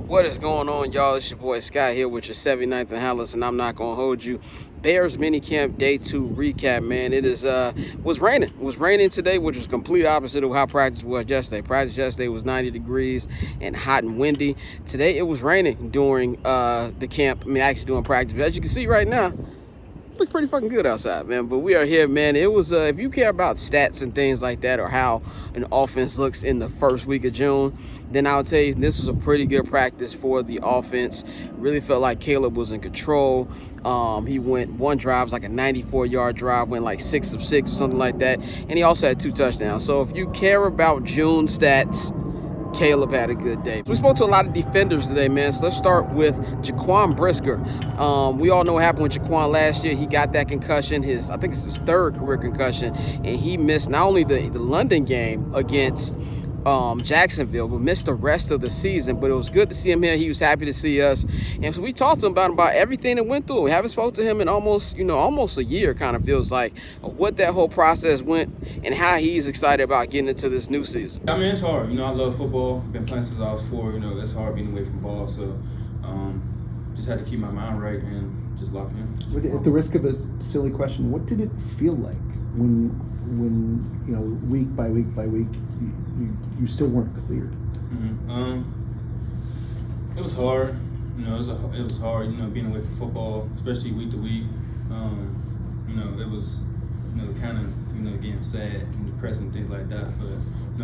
What is going on, y'all? It's your boy Scott here with your 79th and Hallis, and I'm not gonna hold you. Bears minicamp day 2 recap, man. It was raining. It was raining today, which was complete opposite of how practice was yesterday. Practice yesterday was 90 degrees and hot and windy. Today it was raining during the camp. I mean, actually doing practice. But as you can see right now, look pretty fucking good outside, man. But we are here, man. It was if you care about stats and things like that, or how an offense looks in the first week of June, then I'll tell you this was a pretty good practice for the offense. Really felt like Caleb was in control. He went one drive, was like a 94-yard drive, went like 6 of 6 or something like that, and he also had 2 touchdowns. So if you care about June stats, Caleb had a good day. We spoke to a lot of defenders today, man. So let's start with Jaquan Brisker. We all know what happened with Jaquan last year. He got that concussion, I think it's his 3rd career concussion, and he missed not only the London game against Jacksonville, but missed the rest of the season. But it was good to see him here. He was happy to see us, and so we talked to him about everything that went through. We haven't spoken to him in almost a year. Kind of feels like what that whole process went and how he's excited about getting into this new season. I mean, it's hard. I love football. Been playing since I was 4. It's hard being away from ball. So just had to keep my mind right and just lock in. At the risk of a silly question, what did it feel like when week by week by week you still weren't cleared? Mm-hmm. It was hard. It was hard. Being away from football, especially week to week. It was kind of getting sad and depressing, things like that. But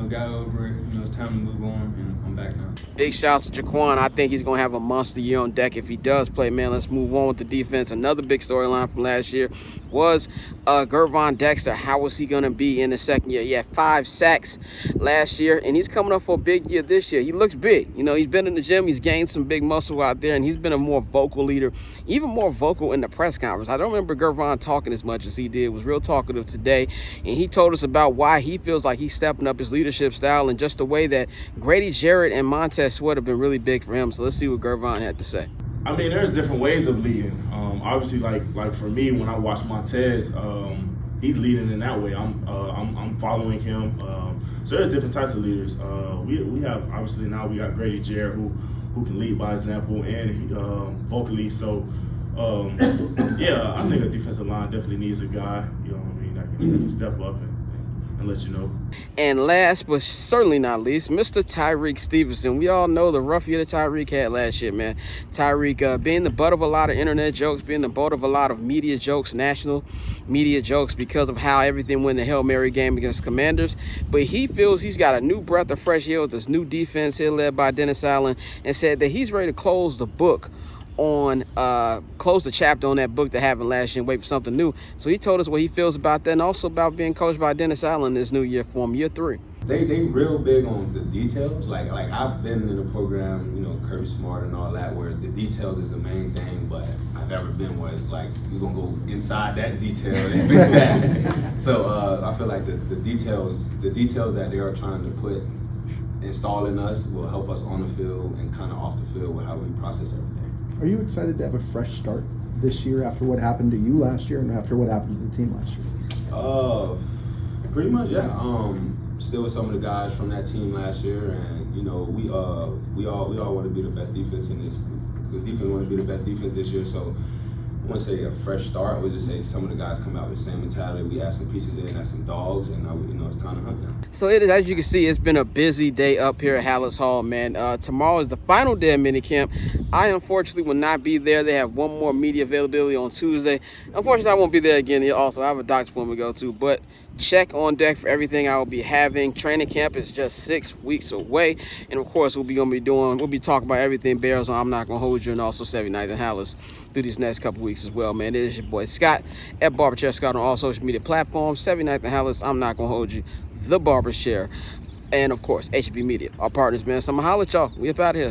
got over it. It's time to move on, and I'm back now. Big shouts to Jaquan. I think he's going to have a monster year on deck if he does play, man. Let's move on with the defense. Another big storyline from last year was Gervon Dexter. How was he going to be in the second year? He had 5 sacks last year, and he's coming up for a big year this year. He looks big. He's been in the gym. He's gained some big muscle out there, and he's been a more vocal leader, even more vocal in the press conference. I don't remember Gervon talking as much as he did. It was real talkative today, and he told us about why he feels like he's stepping up his leadership style and just the way that Grady Jarrett and Montez Sweat have been really big for him. So let's see what Gervon had to say. I mean, there's different ways of leading. Obviously, like for me, when I watch Montez, he's leading in that way. I'm following him. So there's different types of leaders. We have obviously now we got Grady Jarrett who can lead by example and vocally. So yeah, I think a defensive line definitely needs a guy that can step up and let you know. And last but certainly not least, Mr. Tyreek Stevenson. We all know the rough year that Tyreek had last year, man. Tyreek being the butt of a lot of internet jokes, being the butt of a lot of media jokes, national media jokes, because of how everything went in the Hail Mary game against Commanders. But he feels he's got a new breath of fresh air with this new defense here led by Dennis Allen, and said that he's ready to close the chapter on that book that happened last year and wait for something new. So he told us what he feels about that, and also about being coached by Dennis Allen this new year for him, year 3. They real big on the details. Like I've been in a program, Kirby Smart and all that, where the details is the main thing, but I've never been where it's like we're gonna go inside that detail and fix that. So I feel like the details that they are trying to install in us will help us on the field and kind of off the field with how we process everything. Are you excited to have a fresh start this year after what happened to you last year and after what happened to the team last year? Pretty much, yeah. Still with some of the guys from that team last year, and we all want to be the best defense in this. The defense wants to be the best defense this year, so I wouldn't say a fresh start. We'll just say some of the guys come out with the same mentality. We add some pieces in, add some dogs, and it's time to hunt now. So it is, as you can see, it's been a busy day up here at Hallis Hall, man. Tomorrow is the final day of minicamp. I unfortunately will not be there. They have one more media availability on Tuesday. Unfortunately, I won't be there again. Also, I have a doctor's appointment to go to, but check on deck for everything I will be having. Training camp is just 6 weeks away, and of course, we'll be talking about everything Bears on I'm Not Gonna Hold You, and also 79th and Hallis through these next couple weeks as well, man. It is your boy Scott at Barber Chair Scott on all social media platforms. 79th and Hallis, I'm Not Gonna Hold You, the Barber Chair, and of course HB Media, our partners, man. So I'm gonna holler at y'all. We up out of here.